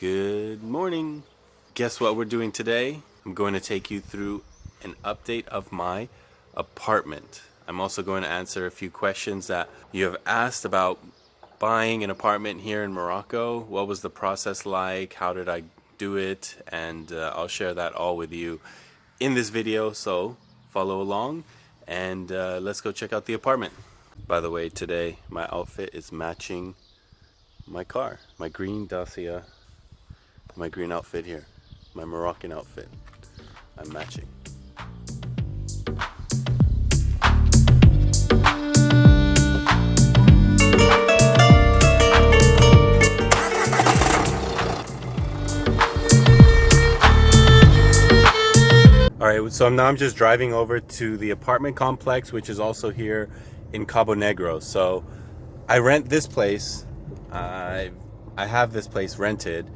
Good morning. Guess what we're doing today? I'm going to take you through an update of my apartment. I'm also going to answer a few questions that you have asked about buying an apartment here in Morocco. What was the process like? How did I do it? And I'll share that all with you in this video, so follow along and let's go check out the apartment. By the way, today my outfit is matching my car, my green Dacia. My green outfit here, my Moroccan outfit. I'm matching. Alright, so now I'm just driving over to the apartment complex, which is also here in Cabo Negro. So I rent this place. I have this place rented.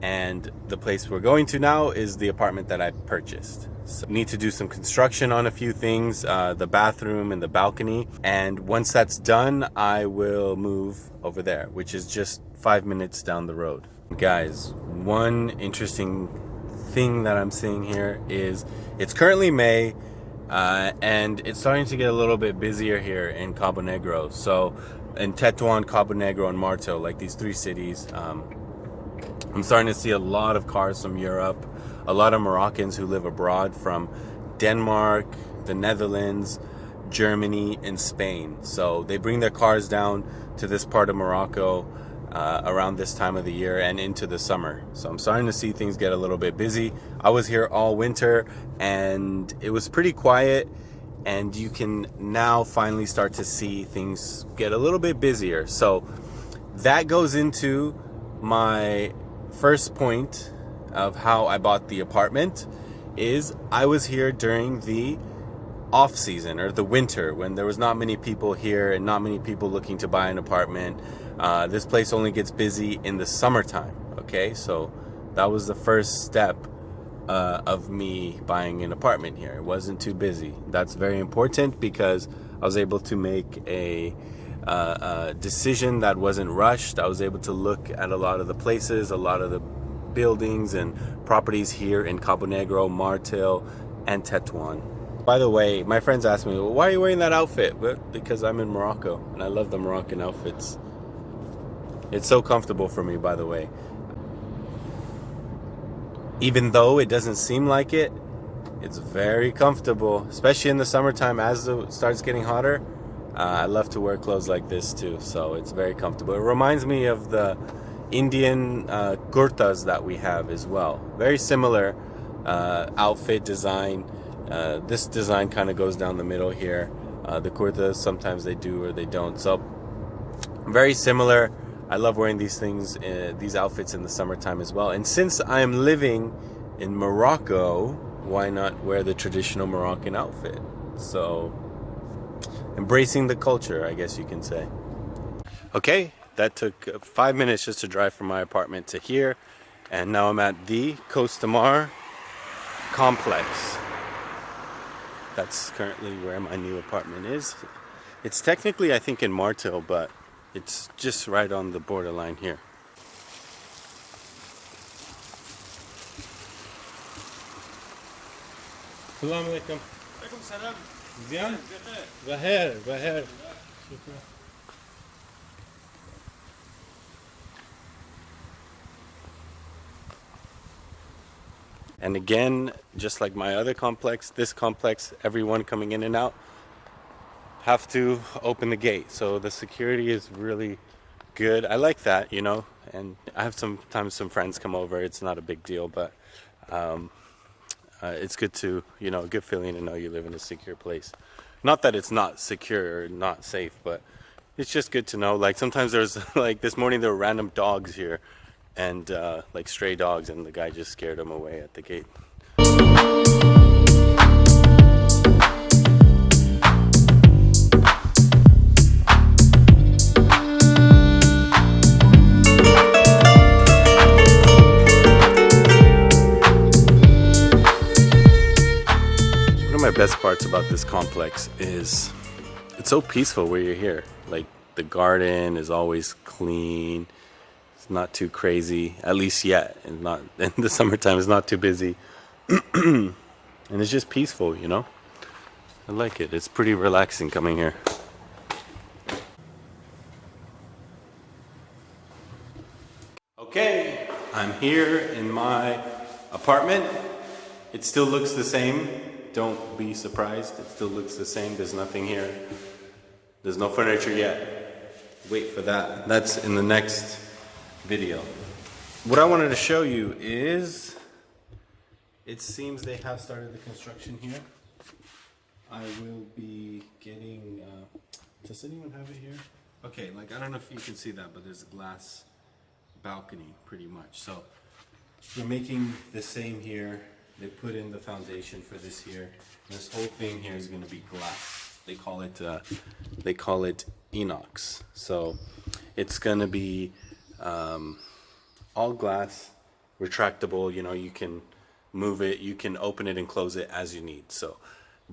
And the place we're going to now is the apartment that I purchased. So need to do some construction on a few things, the bathroom and the balcony. And once that's done, I will move over there, which is just 5 minutes down the road. Guys, one interesting thing that I'm seeing here is it's currently May, and it's starting to get a little bit busier here in Cabo Negro. So in Tetuan, Cabo Negro, and Martel, like these three cities, I'm starting to see a lot of cars from Europe, a lot of Moroccans who live abroad from Denmark, the Netherlands, Germany, and Spain. So they bring their cars down to this part of Morocco around this time of the year and into the summer. So I'm starting to see things get a little bit busy. I was here all winter and it was pretty quiet, and you can now finally start to see things get a little bit busier. So that goes into my first point of how I bought the apartment. Is I was here during the off season, or the winter, when there was not many people here and not many people looking to buy an apartment. This place only gets busy in the summertime. Okay, so that was the first step of me buying an apartment here. It wasn't too busy. That's very important because I was able to make a decision that wasn't rushed. I was able to look at a lot of the places, a lot of the buildings and properties here in Cabo Negro, Martel, and Tetuan. By the way, my friends asked me, well, why are you wearing that outfit? Well, because I'm in Morocco and I love the Moroccan outfits. It's so comfortable for me, by the way. Even though it doesn't seem like it, it's very comfortable, especially in the summertime as it starts getting hotter. I love to wear clothes like this too, so it's very comfortable. It reminds me of the Indian kurtas that we have as well. Very similar outfit design. This design kind of goes down the middle here. The kurtas, sometimes they do or they don't. So very similar. I love wearing these things, these outfits in the summertime as well. And since I am living in Morocco, why not wear the traditional Moroccan outfit? So embracing the culture, I guess you can say. Okay, that took 5 minutes just to drive from my apartment to here, and now I'm at the Costamare complex. That's currently where my new apartment is. It's technically, I think, in Martel, but it's just right on the borderline here. Assalamu alaikum. عليكم السلام. مزيان؟ بخير. بخير. شكرا. And again, just like my other complex, this complex, everyone coming in and out have to open the gate. So the security is really good. I like that, you know, and I have sometimes some friends come over. It's not a big deal, but it's good to, you know, a good feeling to know you live in a secure place. Not that it's not secure or not safe, but it's just good to know. Like sometimes there's, like this morning there were random dogs here, and like stray dogs, and the guy just scared them away at the gate. One of my best parts about this complex is it's so peaceful where you're here. Like the garden is always clean. It's not too crazy, at least yet. And not in the summertime, it's not too busy. And it's just peaceful, you know? I like it. It's pretty relaxing coming here. Okay, I'm here in my apartment. It still looks the same. Don't be surprised. It still looks the same. There's nothing here. There's no furniture yet. Wait for that. That's in the next video. What I wanted to show you is, it seems they have started the construction here. I will be getting, does anyone have it here? Okay, like I don't know if you can see that, but there's a glass balcony pretty much. So they're making the same here. They put in the foundation for this here. This whole thing here is going to be glass. They call it inox. So it's going to be all glass, retractable. You know, you can move it, you can open it and close it as you need. So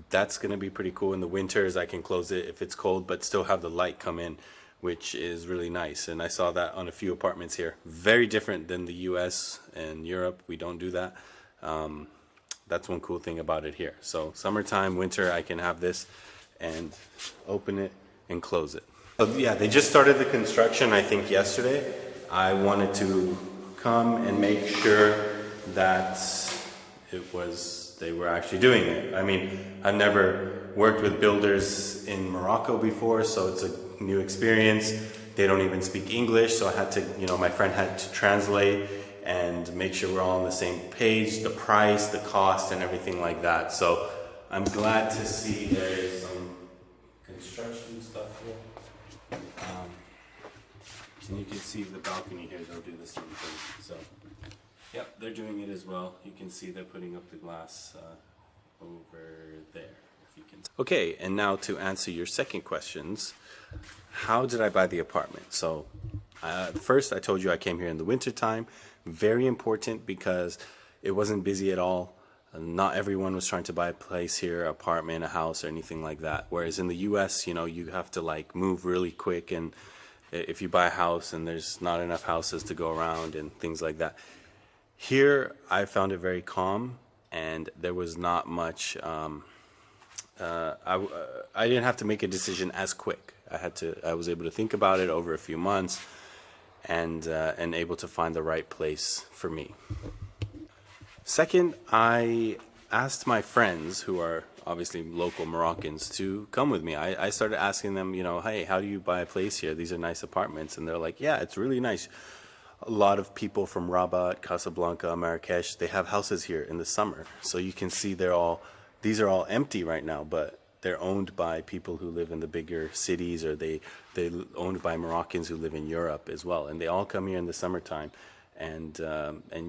that's going to be pretty cool. In the winters, I can close it if it's cold, but still have the light come in, which is really nice. And I saw that on a few apartments here. Very different than the US and Europe. We don't do that. That's one cool thing about it here. So summertime, winter, I can have this and open it and close it. So yeah, they just started the construction, I think yesterday. I wanted to come and make sure that they were actually doing it. I mean, I've never worked with builders in Morocco before, so it's a new experience. They don't even speak English, so I had to, you know, my friend had to translate and make sure we're all on the same page, the price, the cost, and everything like that. So I'm glad to see there is some construction stuff here. And you can see the balcony here, they'll do the same thing. So, yep, they're doing it as well. You can see they're putting up the glass over there. If you can. Okay, and now to answer your second questions, how did I buy the apartment? So, first I told you I came here in the winter time. Very important because it wasn't busy at all. Not everyone was trying to buy a place here, apartment, a house, or anything like that. Whereas in the US, you know, you have to like move really quick, and if you buy a house and there's not enough houses to go around and things like that. Here, I found it very calm, and there was not much. I didn't have to make a decision as quick. I was able to think about it over a few months, and able to find the right place for me. Second, I asked my friends, who are obviously local Moroccans, to come with me. I started asking them, you know, hey, how do you buy a place here? These are nice apartments. And they're like, yeah, it's really nice. A lot of people from Rabat, Casablanca, Marrakesh, they have houses here in the summer. So you can see these are all empty right now, but they're owned by people who live in the bigger cities, or they're owned by Moroccans who live in Europe as well. And they all come here in the summertime, and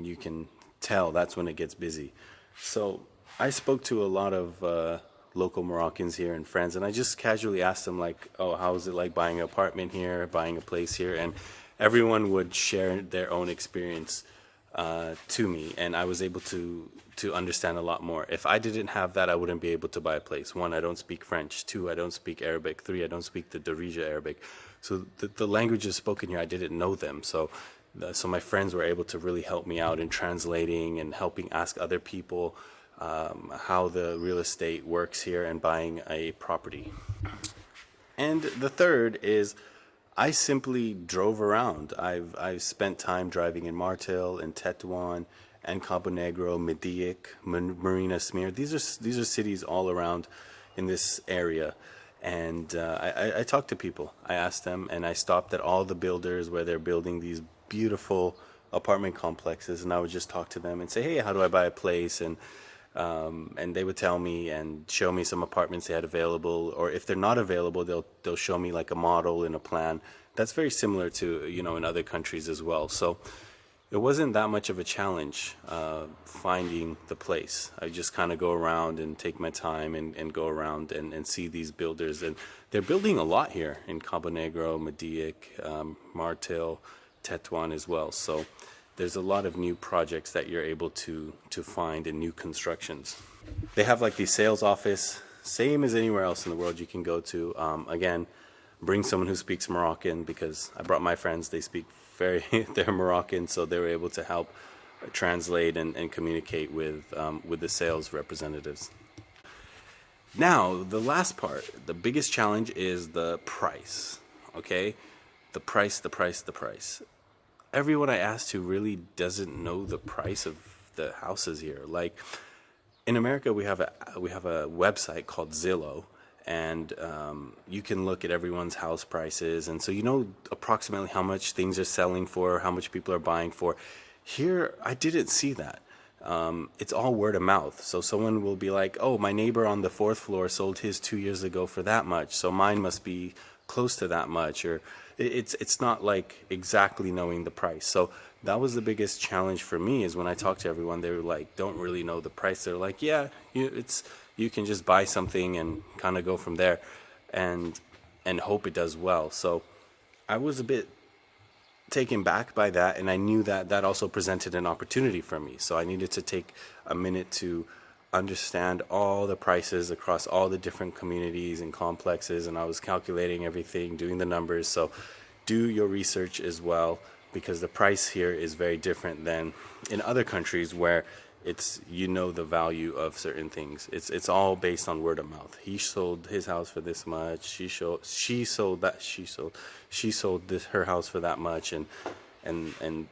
you can tell that's when it gets busy. So I spoke to a lot of local Moroccans here and friends, and I just casually asked them, like, oh, how is it like buying an apartment here, buying a place here? And everyone would share their own experience to me, and I was able to understand a lot more. If I didn't have that, I wouldn't be able to buy a place. 1, I don't speak French. 2, I don't speak Arabic. 3, I don't speak the Darija Arabic. So the languages spoken here, I didn't know them. So my friends were able to really help me out in translating and helping ask other people how the real estate works here and buying a property. And the third is, I simply drove around. I've spent time driving in Martel, in Tetuan, and Cabo Negro, Mediac, Marina Smear. These are cities all around in this area. And I talked to people. I asked them, and I stopped at all the builders where they're building these beautiful apartment complexes, and I would just talk to them and say, hey, how do I buy a place? And they would tell me and show me some apartments they had available, or if they're not available, they'll show me like a model and a plan. That's very similar to, you know, in other countries as well. So it wasn't that much of a challenge finding the place. I just kind of go around and take my time and go around and see these builders. And they're building a lot here in Cabo Negro, Mediac, Martel, Tetuan as well. So there's a lot of new projects that you're able to find in new constructions. They have like the sales office, same as anywhere else in the world you can go to. Again, bring someone who speaks Moroccan, because I brought my friends, they speak they're Moroccan, so they were able to help translate and communicate with the sales representatives. Now, the last part, the biggest challenge is the price. Okay, the price. Everyone I asked to really doesn't know the price of the houses here. Like in America, we have a website called Zillow, and you can look at everyone's house prices, and so you know approximately how much things are selling for, how much people are buying for. Here, I didn't see that. It's all word of mouth. So someone will be like, "Oh, my neighbor on the fourth floor sold his 2 years ago for that much, so mine must be close to that much." Or it's not like exactly knowing the price. So that was the biggest challenge for me. Is when I talked to everyone, they were like, "Don't really know the price." They're like, "Yeah, you can just buy something and kind of go from there, and hope it does well." So I was a bit taken back by that, and I knew that that also presented an opportunity for me. So I needed to take a minute to understand all the prices across all the different communities and complexes, and I was calculating everything, doing the numbers. So do your research as well, because the price here is very different than in other countries where it's, you know, the value of certain things. It's all based on word of mouth. He sold his house for this much. She sold this, her house for that much, and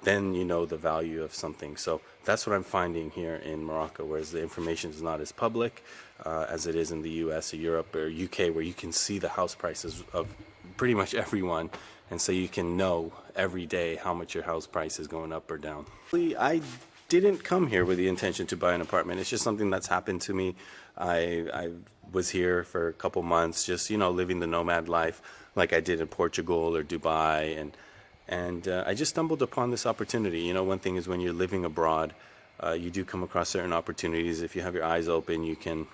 then you know the value of something. So that's what I'm finding here in Morocco, whereas the information is not as public as it is in the US or Europe or UK, where you can see the house prices of pretty much everyone, and so you can know every day how much your house price is going up or down. I didn't come here with the intention to buy an apartment. It's just something that's happened to me. I was here for a couple months, just, you know, living the nomad life like I did in Portugal or Dubai, and I just stumbled upon this opportunity. You know, one thing is when you're living abroad, you do come across certain opportunities. If you have your eyes open, you can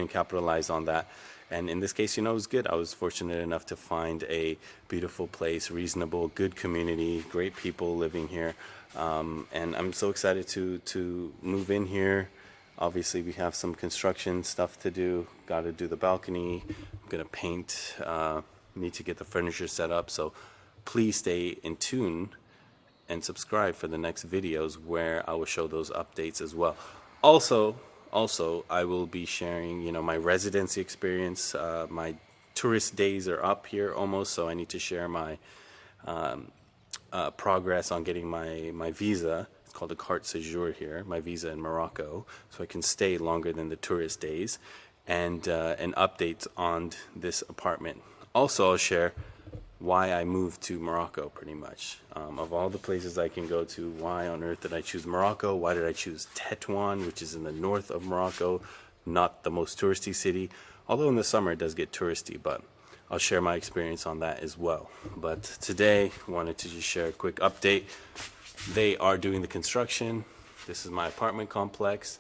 capitalize on that. And in this case, you know, it was good. I was fortunate enough to find a beautiful place, reasonable, good community, great people living here. And I'm so excited to move in here. Obviously, we have some construction stuff to do. Got to do the balcony. I'm going to paint. Need to get the furniture set up. So please stay in tune and subscribe for the next videos where I will show those updates as well. Also, I will be sharing, you know, my residency experience. My tourist days are up here almost, so I need to share my progress on getting my visa. It's called a carte séjour here, my visa in Morocco, so I can stay longer than the tourist days, and updates on this apartment. Also, I'll share why I moved to Morocco, pretty much. Of all the places I can go to, why on earth did I choose Morocco? Why did I choose Tétouan, which is in the north of Morocco, not the most touristy city? Although in the summer it does get touristy, but I'll share my experience on that as well. But today, I wanted to just share a quick update. They are doing the construction. This is my apartment complex,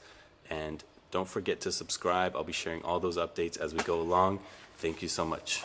and don't forget to subscribe. I'll be sharing all those updates as we go along. Thank you so much.